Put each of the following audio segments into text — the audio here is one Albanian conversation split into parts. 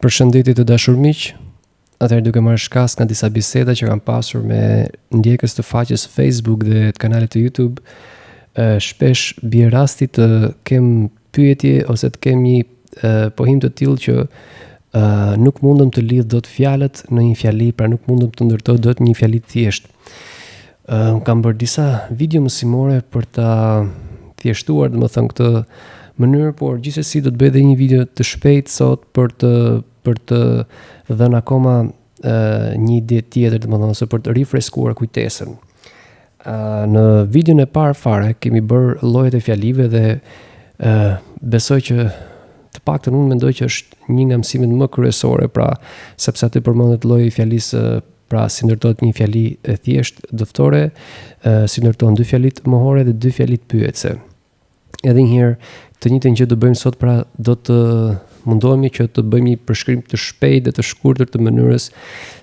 Përshëndetje të dashur miq. Atëherë duke marrë shkas nga disa biseda që kam pasur me ndjekës të faqes Facebook dhe të kanalit të YouTube, shpesh bie rasti të kem pyetje ose të kem një pohim të tillë që nuk mundem të lidh dot fjalët në një fjali, pra nuk mundem të ndërtoj dot një fjali të thjeshtë. Kam bërë disa video mësimore për ta thjeshtuar, domethënë këtë mënyrë, por gjithsesi do të bëj edhe një video të shpejtë sot për të dhënë akoma një ide tjetër, domethënë ose për të rifreskuar kujtesën. Në videon e parë fare kemi bërë llojet e fjalive dhe besoj që të paktën unë mendoj që është një nga mësimet më kryesore, pra sepse aty përmendet lloji i fjalisë, pra si ndërtohet një fjali e thjeshtë dëftore, si ndërtohen dy fjalit mohore dhe dy fjalit pyetëse. Edhe një herë të njëjtën gjë do bëjmë sot, pra do të mundohemi që të bëjmë një përshkrim të shpejtë dhe të shkurtër të mënyrës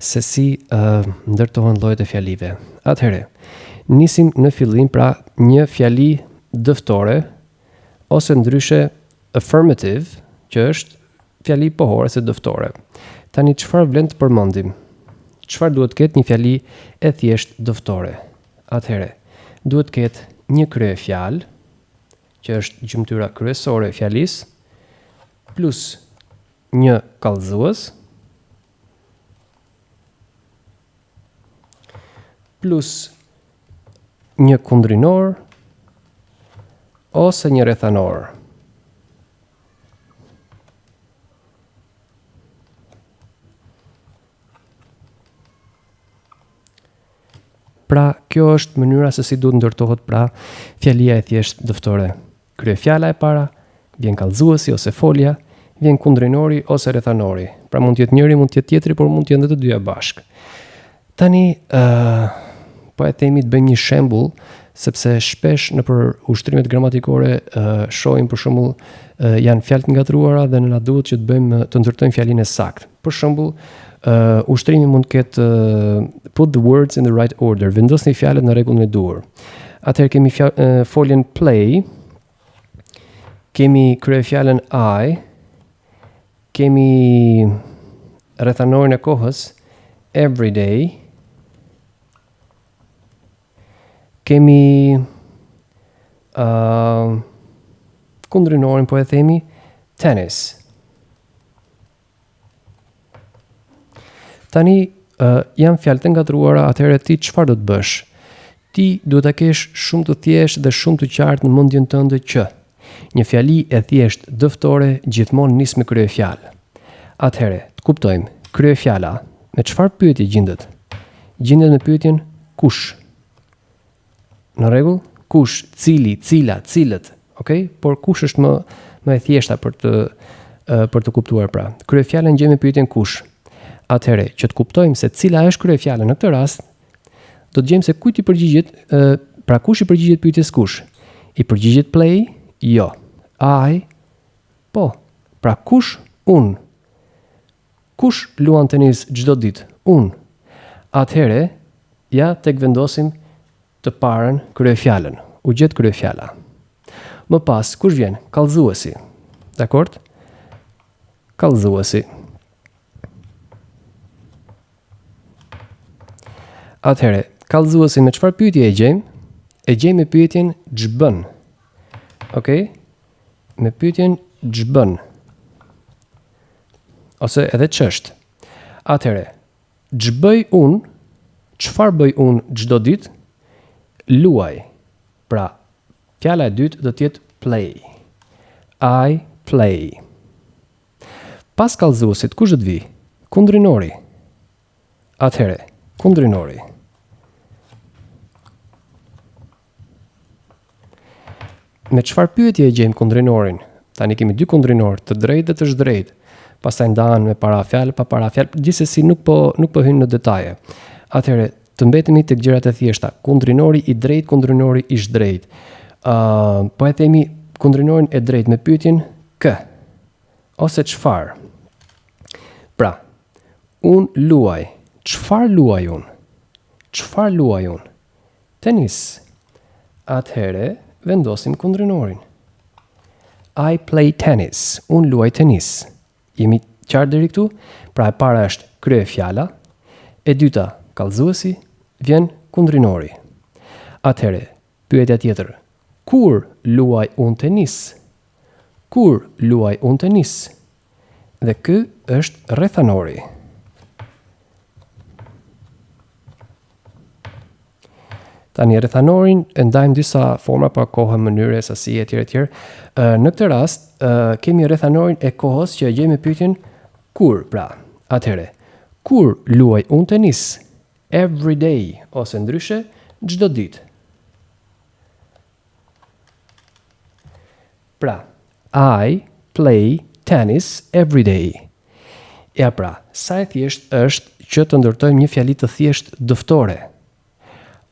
se si ndërtohen llojet e fjalive. Atëherë, nisim në fillim, pra një fjali dëftore ose ndryshe affirmative, që është fjali pohore ose dëftore. Tani çfarë vlen të përmendim? Çfarë duhet të ketë një fjali e thjeshtë dëftore? Atëherë, duhet të ketë një kryefjalë, që është gjymtyra kryesore e fjalisë, plus një kallëzues, plus një kundrinor ose një rrethanor. Pra, kjo është mënyra se si duhet ndërtohet pra fjalia e thjeshtë dëftore. Kryefjala e para, vjen kallëzuesi ose folja, vjen kundrinori ose rrethanori. Pra mund të jetë njëri, mund të jetë tjetri, por mund të jenë edhe të dyja bashkë. Tani po e themi të bëjmë një shembull, sepse shpesh nëpër ushtrimet gramatikore shohim për shembull janë fjalë të ngatruara dhe na duhet që të ndërtojmë fjalinë saktë. Për shembull, ushtrimi mund të ketë put the words in the right order, vendosni fjalët në rregullin e duhur. Atëherë kemi foljen play, kemi kryefjalën I, kemi rrethanorin e kohës every day, kemi kundrinorin, po e themi tennis. Tani janë fjalë të ngatruara, atëherë ti çfarë do të bësh? Ti duhet ta kesh shumë të thjeshtë dhe shumë të qartë në mendjen tënde që një fjali e thjeshtë dëftore gjithmonë nis me kryefjalë. Atëherë, të kuptojmë, kryefjala me çfarë pyetje gjendet? Gjendet me pyetjen kush. Në rregull? Kush, cili, cila, cilët, okay? Por kush është më e thjeshta për të kuptuar pra. Kryefjalën gjejmë me pyetjen kush. Atëherë, që të kuptojmë se cila është kryefjala në këtë rast, do të gjejmë se kujt i përgjigjet, pra kush i përgjigjet pyetjes kush? I përgjigjet play? Jo. I? Po. Pra kush? Unë. Kush luan tenis çdo ditë? Unë. Atëherë, ja tek vendosim të parën kryefjalën. U gjet kryefjala. Më pas, kush vjen? Kallëzuesi. Dakord? Kallëzuesi. Atëherë, kallëzuesi me çfarë pyetje e gjejmë? E gjejmë me pyetjen ç'bën. Okej? Me pyetjen ç'bën. Ose edhe ç'është. Atëherë, ç'bëj unë? Çfarë bëj unë çdo ditë? Luaj. Pra, fjala e dytë do të jetë play. I play. Pas kallëzuesit kush do të vi? Kundrinori. Atëherë, kundrinori. Me çfarë pyetje e gjejmë kundrinorin? Tani kemi dy kundrinor, të drejtë dhe të zhdrejtë. Pastaj ndahen me parafjalë, pa parafjalë, gjithsesi nuk po hyn në detaje. Atëherë, të mbetemi tek gjërat e thjeshta. Kundrinori i drejtë, kundrinori i zhdrejtë. Po e themi kundrinorin e drejtë me pyetjen kë ose çfarë. Pra, unë luaj. Çfarë luaj unë? Çfarë luaj unë? Tenis. Atëherë, vendosim kundrinorin. I play tennis. Unë luaj tenis. Jemi Qartë deri këtu? Pra e para është kryefjala, e dyta kallëzuesi, vjen kundrinori. Atëherë, pyetja tjetër. Kur luaj unë tenis? Kur luaj unë tenis? Dhe ky është rrethanori. Tani rrethanorin e ndajmë disa forma pa kohë, mënyre, sasi etj. Në këtë rast kemi rrethanorin e kohës që e gjejmë pyetjen kur, pra. Atëherë, kur luaj unë tenis? Every day, ose ndryshe çdo ditë. Pra, I play tennis every day. Ja pra, sa e thjesht është që të ndërtojmë një fjali të thjesht dëftore.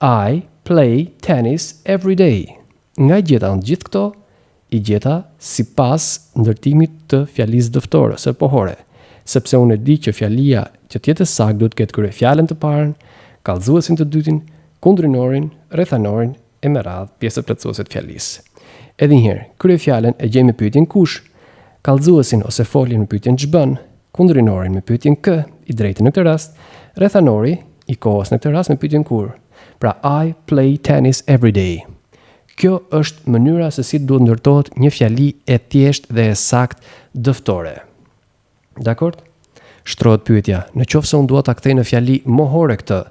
I play tennis every day. Nga i gjeta në gjithë këto, i gjeta sipas ndërtimit të fjalisë dëftore, ose pohore. Sepse unë e di që fjalia që të jetë saktë duhet të ketë kryefjalën të parën, kallëzuesin të dytin, kundrinorin, rrethanorin e me radhë pjesë plotësuese të fjalisë. Edhe një herë, kryefjalën e gjejmë me pyetjen kush, kallëzuesin ose foljen me pyetjen ç'bën, kundrinorin me pyetjen kë, i drejtë në këtë rast, rrethanori i kohës në këtë rast me pyetjen kur. Pra I play tennis every day. Kjo është mënyra se si duhet ndërtohet një fjali e thjeshtë dhe e saktë dëftore. Dakor? Shtrohet pyetja, në qoftë se unë dua ta kthej në fjali mohore këtë,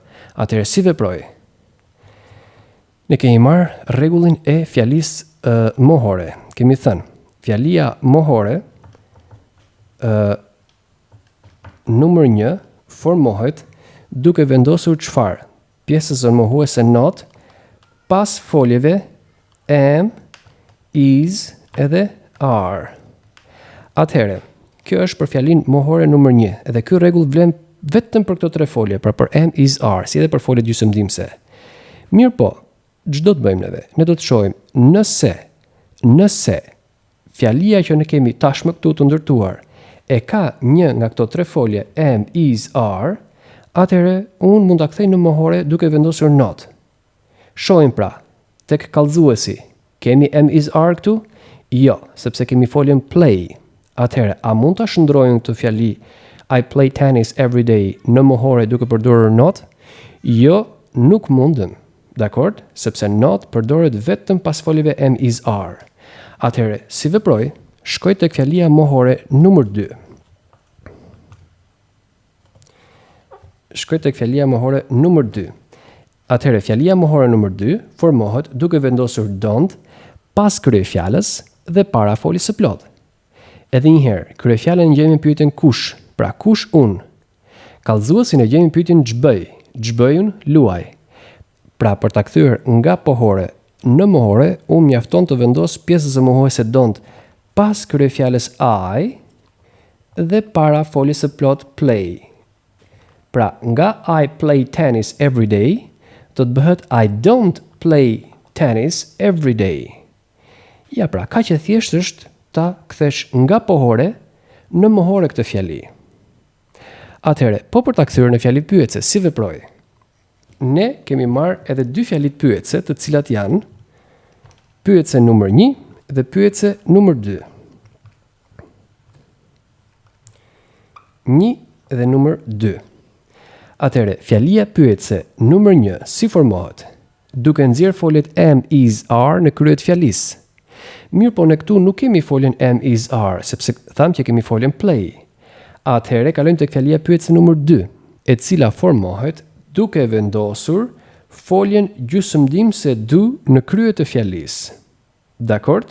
atëherë si veproj? Ne kemi marrë rregullin e fjalisë mohore. Kemi thënë, fjalia mohore numër 1 formohet duke vendosur çfarë? Pjesën mohuese not pas foljeve am, is edhe are. Atëherë, kjo është për fjalin mohore numër 1, edhe ky rregull vlen vetëm për këto tre folje, pra për am, is, are, si edhe për foljet gjysmëdhënëse. Mirë po, ç'do të bëjmë neve? Ne do të shohim nëse fjalia që ne kemi tashmë këtu të ndërtuar e ka një nga këto tre folje am, is, are, atëherë unë mund ta kthej në mohore duke vendosur not. Shohim pra, tek kallëzuesi, kemi am, is, are këtu? Jo, sepse kemi foljen play. Atëherë, a mund ta shndrojmë këtë fjali I play tennis every day në mohore duke përdorur not? Jo, nuk mundem. Dakor? Sepse not përdoret vetëm pas foljeve am, is, are. Atëherë, si veproj, shkoj tek fjalia mohore numër 2. Shkoj tek fjalia mohore numër 2. Atëherë, fjalia mohore numër 2 formohet duke vendosur don't pas kryefjalës dhe para foljes së plotë. Edhe një herë, kryefjalën e gjejmë në pyetjen kush, pra kush unë. Kallëzuesin e gjejmë në pyetjen ç'bëj, ç'bëjun luaj. Pra për ta kthyer nga pohore në mohore, unë mjafton të vendos pjesën e mohuese don't pas kryefjalës I dhe para foljes së plotë play. Pra nga I play tennis every day, do të bëhet I don't play tennis every day. Ja pra, kaq e thjesht është ta kthesh nga pohore në mohore këtë fjali. Atëherë, po për ta kthyer në fjali pyetëse, si veproj? Ne kemi marrë edhe dy fjalit pyetëse, të cilat janë pyetëse numër 1 dhe pyetëse numër 2. 1 dhe numër 2. Atëherë, fjalia pyetëse numër 1 si formohet? Duke nxjerr foljet am, is, are në krye të fjalisë. Mirë po, ne këtu nuk kemi foljen am, is, are, sepse thamë që kemi foljen play. Atëherë, kalojmë tek fjalia pyetëse numër 2, e cila formohet duke vendosur foljen gjysmëdhënëse do në krye të fjalisë. Dakor?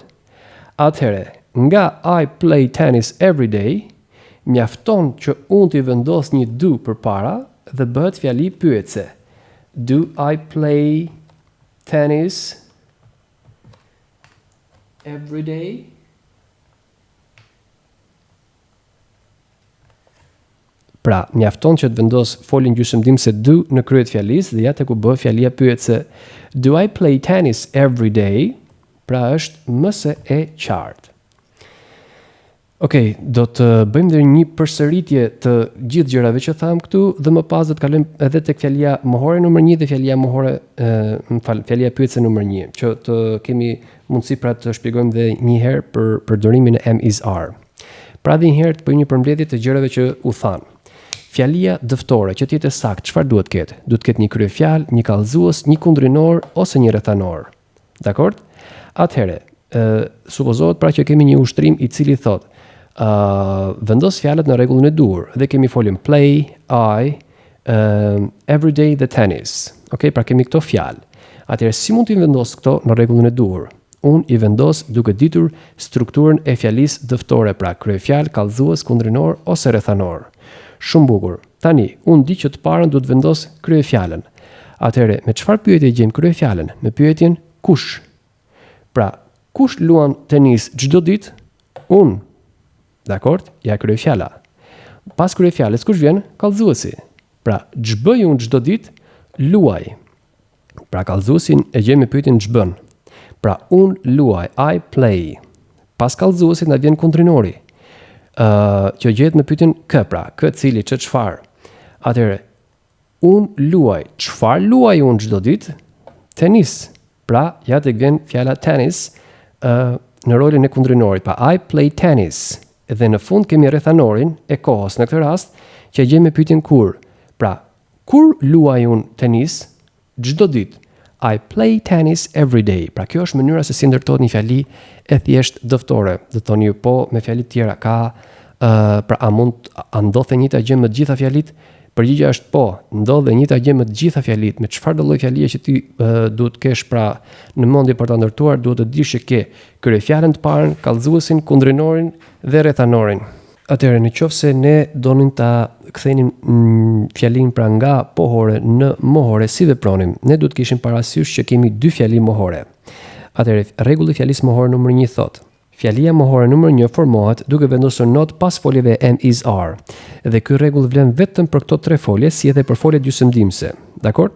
Atëherë, nga I play tennis every day, mjafton që unë t'i vendos një do përpara dhe bëhet fjali pyetëse. Do I play tennis every day? Pra, mjafton që të vendos foljen gjysmëdhënëse do në krye të fjalisë dhe ja tek u bë fjalia pyetëse. Do I play tennis every day? Pra është më se e qartë. Okej, do të bëjmë dhe një përsëritje të gjithë gjërave që thamë këtu dhe më pas do të kalojmë edhe tek fjalia mohore numër 1 dhe fjalia mohore, fjalia pyetëse numër 1, që të kemi mundësi pra të shpjegojmë dhe një herë për përdorimin e am, is, are. Pra edhe një herë të bëj një përmbledhje të gjërave që u thanë. Fjalia dëftore që të jetë saktë, çfarë duhet të ketë? Duhet të ketë një kryefjalë, një kallëzues, një kundrinor ose një rrethanor. Dakor? Atëherë, supozohet pra që kemi një ushtrim i cili thotë vendos fjalët në rregullin e duhur dhe kemi folën play, I, every day the tennis. Okej, pra kemi këto fjalë. Atëherë si mund t'i vendos këto në rregullin e duhur? Unë i vendos duke ditur strukturën e fjalisë dëftore, pra kryefjalë, kallëzues, kundrinor ose rrethanor. Shumë bukur. Tani, unë di që të parën duhet vendos kryefjalën. Atëherë, me çfarë pyetje gjejmë kryefjalën? Me pyetjen kush? Pra, kush luan tenis çdo ditë? Unë. Dakor? Ja kryefjala. Pas kryefjalës kush vjen? Kallëzuesi. Pra, ç'bëj unë çdo ditë? Luaj. Pra, kallëzuesin e gjejmë me pyetjen ç'bën. Pra, unë luaj, I play. Pas kallëzuesit na vjen kundrinori. Që gjehet me pyetjen kë, pra, kë cili, çfarë. Atëherë, unë luaj, çfarë luaj unë çdo ditë? Tenis. Pra, ja tek vjen fjala tennis në rolin e kundrinorit, pa I play tennis. Dhe në fund kemi rrethanorin e kohës në këtë rast që gjejmë me pyetjen kur. Pra, kur luaj unë tenis? Çdo ditë. I play tennis every day. Pra kjo është mënyra se si ndërtohet një fjali e thjeshtë dëftore. Do thoni ju po me fjali tjera ka pra a ndodh e njëjta gjë me të gjitha fjalit? Përgjigjja është po, ndodh e njëjta gjë me të gjitha fjalit. Me çfarëdo lloj fjalie që ti duhet të kesh pra në mendje për ta ndërtuar, duhet të dish që ke kryefjalën të parën, kallëzuesin, kundrinorin dhe rrethanorin. Atëherë, nëse ne donim ta kthenim fjalin pra nga pohore në mohore, si vepronim? Ne duhet kishim parasysh që kemi dy fjali mohore. Atëherë, rregulli i fjalisë mohore numër 1 thotë: fjalia mohore numër 1 formohet duke vendosur not pas foljeve am, is, are. Dhe ky rregull vlen vetëm për këto 3 folje, si edhe për foljet gjysmëdimëse. Dakor?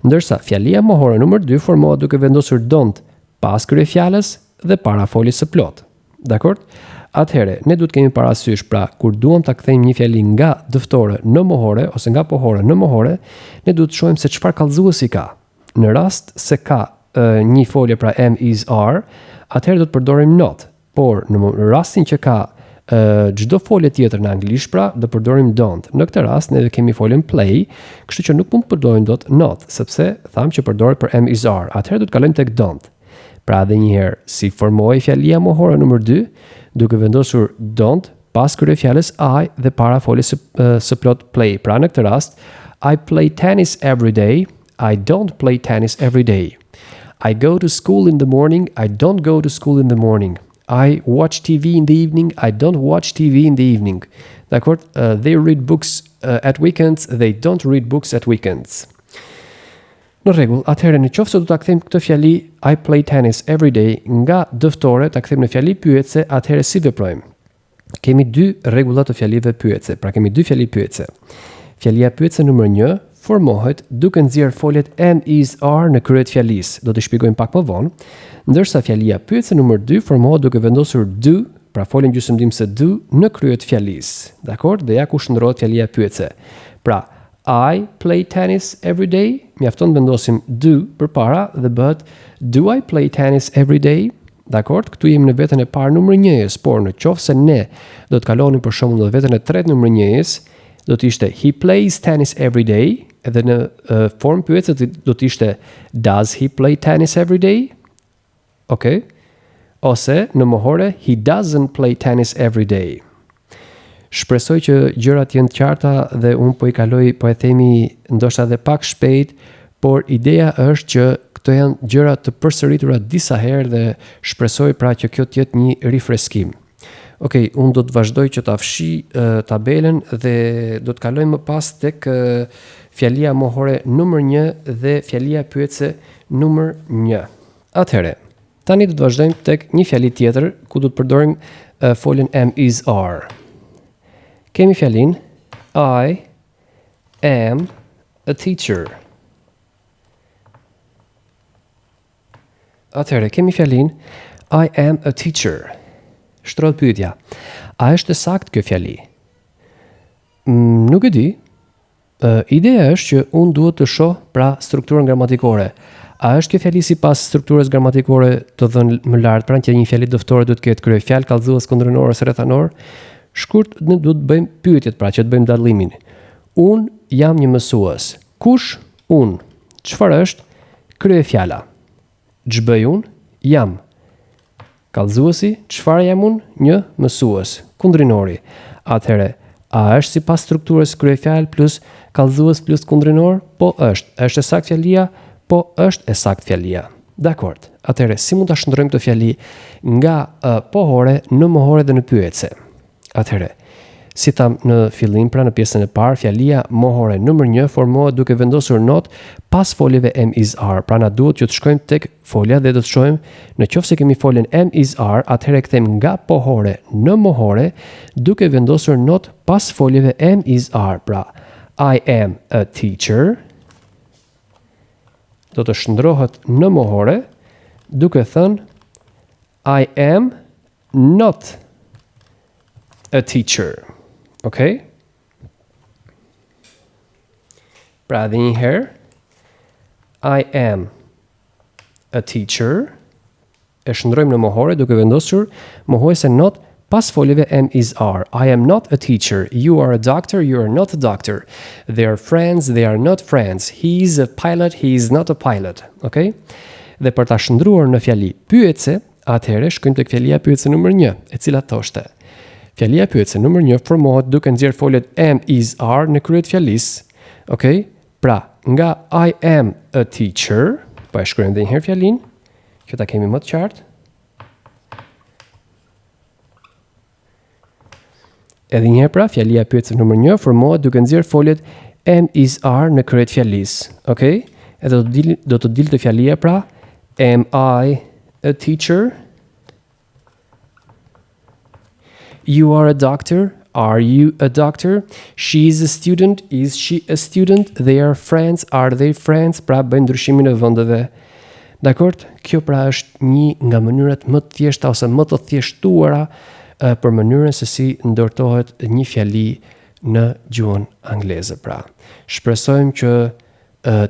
Ndërsa fjalia mohore numër 2 formohet duke vendosur don't pas kryefjalës dhe para foljes së plot. Dakor? Atëherë, ne duhet kemi parasysh pra kur duam ta kthejmë një fjali nga dëftore në mohore ose nga pohore në mohore, ne duhet të shohim se çfarë kallëzuesi ka. Në rast se ka një folje pra am, is, are, atëherë do të përdorim not. Por në rastin që ka çdo folje tjetër në anglisht pra do përdorim don't. Në këtë rast ne kemi foljen play, kështu që nuk mund të përdorim dot not, sepse thamë që përdoret për am, is, are. Atëherë do të kalojmë tek don't. Pra edhe një herë, si formohej fjalia mohore numër 2, duke vendosur don't pas kryefjalës I dhe para foljes së plot play. Pra në këtë rast, I play tennis every day, I don't play tennis every day. I go to school in the morning, I don't go to school in the morning. I watch TV in the evening, I don't watch TV in the evening. Dakor? They read books at weekends, they don't read books at weekends. Në rregull, atëherë nëse do ta kthejmë këtë fjali I play tennis every day nga dëftore ta kthejmë në fjali pyetëse, atëherë si veprojmë? Kemi dy rregulla të fjalive pyetëse. Pra kemi dy fjali pyetëse. Fjalia pyetëse numër 1 formohet duke nxjerr foljet am, is, are në krye të fjalisë. Do t'i shpjegojmë pak më vonë. Ndërsa fjalia pyetëse numër 2 formohet duke vendosur do, pra foljen gjysmëdimëse do në krye të fjalisë. Dakor? Dhe ja ku shndrohet fjalia pyetëse. Pra I play tennis every day, mjafton vendosim do përpara dhe bëhet do I play tennis every day? Dakor? Këtu jemi në vetën e parë numër 1-s, por në qoftë se ne do të kalonim për shembull në vetën e tretë numër 1-s, do të ishte he plays tennis every day, edhe në formë pyetëse do të ishte does he play tennis every day? Okay? Ose në mohore he doesn't play tennis every day. Shpresoj që gjërat janë të qarta dhe unë po i kaloj, po e themi ndoshta edhe pak shpejt, por ideja është që këto janë gjëra të përsëritura disa herë dhe shpresoj pra që kjo të jetë një rifreskim. Okej, unë do të vazhdoj që ta fshi tabelen dhe do të kaloj më pas tek fjalia mohore numër 1 dhe fjalia pyetëse numër 1. Atëherë, tani do të vazhdojmë tek një fjali tjetër ku do të përdorim foljen am, is, are. Kemi fjalin I am a teacher. Atëherë, kemi fjalin I am a teacher. Shtrohet pyetja, a është e saktë kjo fjali? Nuk e di. Ideja është që unë duhet të shoh pra strukturën gramatikore. A është kjo fjali sipas strukturës gramatikore të dhënë më lart, pra që një fjali dëftore duhet të ketë kryefjalë, kallëzues, kundrinor ose rrethanor? Shkurt ne duhet të bëjmë pyetjet, pra që të bëjmë dallimin. Unë jam një mësues. Kush? Unë. Çfarë është? Kryefjala. Ç'bëj unë? Jam. Kallëzuesi, çfarë jam unë? Një mësues. Kundrinori. Atëherë, a është sipas strukturës kryefjalë plus kallëzues plus kundrinor? Po është. Është e saktë fjalia? Po është e saktë fjalia. Dakord. Atëherë, si mund ta shndrojmë këtë fjali nga pohore në mohore dhe në pyetëse? Atëherë, si tham në fillim, pra në pjesën e parë, fjalia mohore nëmër 1 formohet duke vendosur not pas foljeve am is are. Pra na duhet që të shkojmë tek folja dhe do të shohim në qoftë se kemi foljen am is are, atëherë kthejmë nga pohore në mohore duke vendosur not pas foljeve am is are. Pra, I am a teacher do të shndrohet në mohore duke thënë I am not a teacher. Okay? Pra dhe një herë, I am a teacher, e shndrojmë në mohore duke vendosur mohuese not pas foljeve am is are. I am not a teacher. You are a doctor. You are not a doctor. They are friends. They are not friends. He is a pilot. He is not a pilot. Okay? Dhe për ta shndruar në fjali pyetëse, atëherë shkojmë tek fjalia pyetëse nëmër 1, e cila thoshte. Fjalia pyetëse nëmër 1 formohet duke nxjerrë foljet am is are në krye të fjalisë. Okay? Pra, nga I am a teacher, po e shkruajmë edhe një herë fjalin, që ta kemi më të qartë. Edhe një herë pra, fjalia pyetëse nëmër 1 formohet duke nxjerrë foljet am is are në krye të fjalisë. Okay? Edhe do të dilte fjalia pra, am I a teacher? You are a doctor. Are you a doctor? She is a student. Is she a student? They are friends. Are they friends? Pra bëjmë ndryshimin e vendeve. Dakord? Kjo pra është një nga mënyrat më të thjeshta ose më të thjeshtuara për mënyrën se si ndërtohet një fjali në gjuhën angleze. Pra, shpresojmë që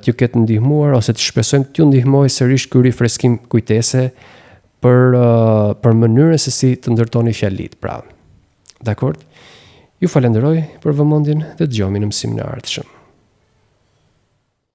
t'ju ketë ndihmuar ose të shpresojmë t'ju ndihmoj sërish ky rifreskim kujtese për mënyrën se si të ndërtoni fjalit. Pra, dakord? Ju falenderoj për vëmendjen dhe dëgjojmë në mësimin e ardhshëm.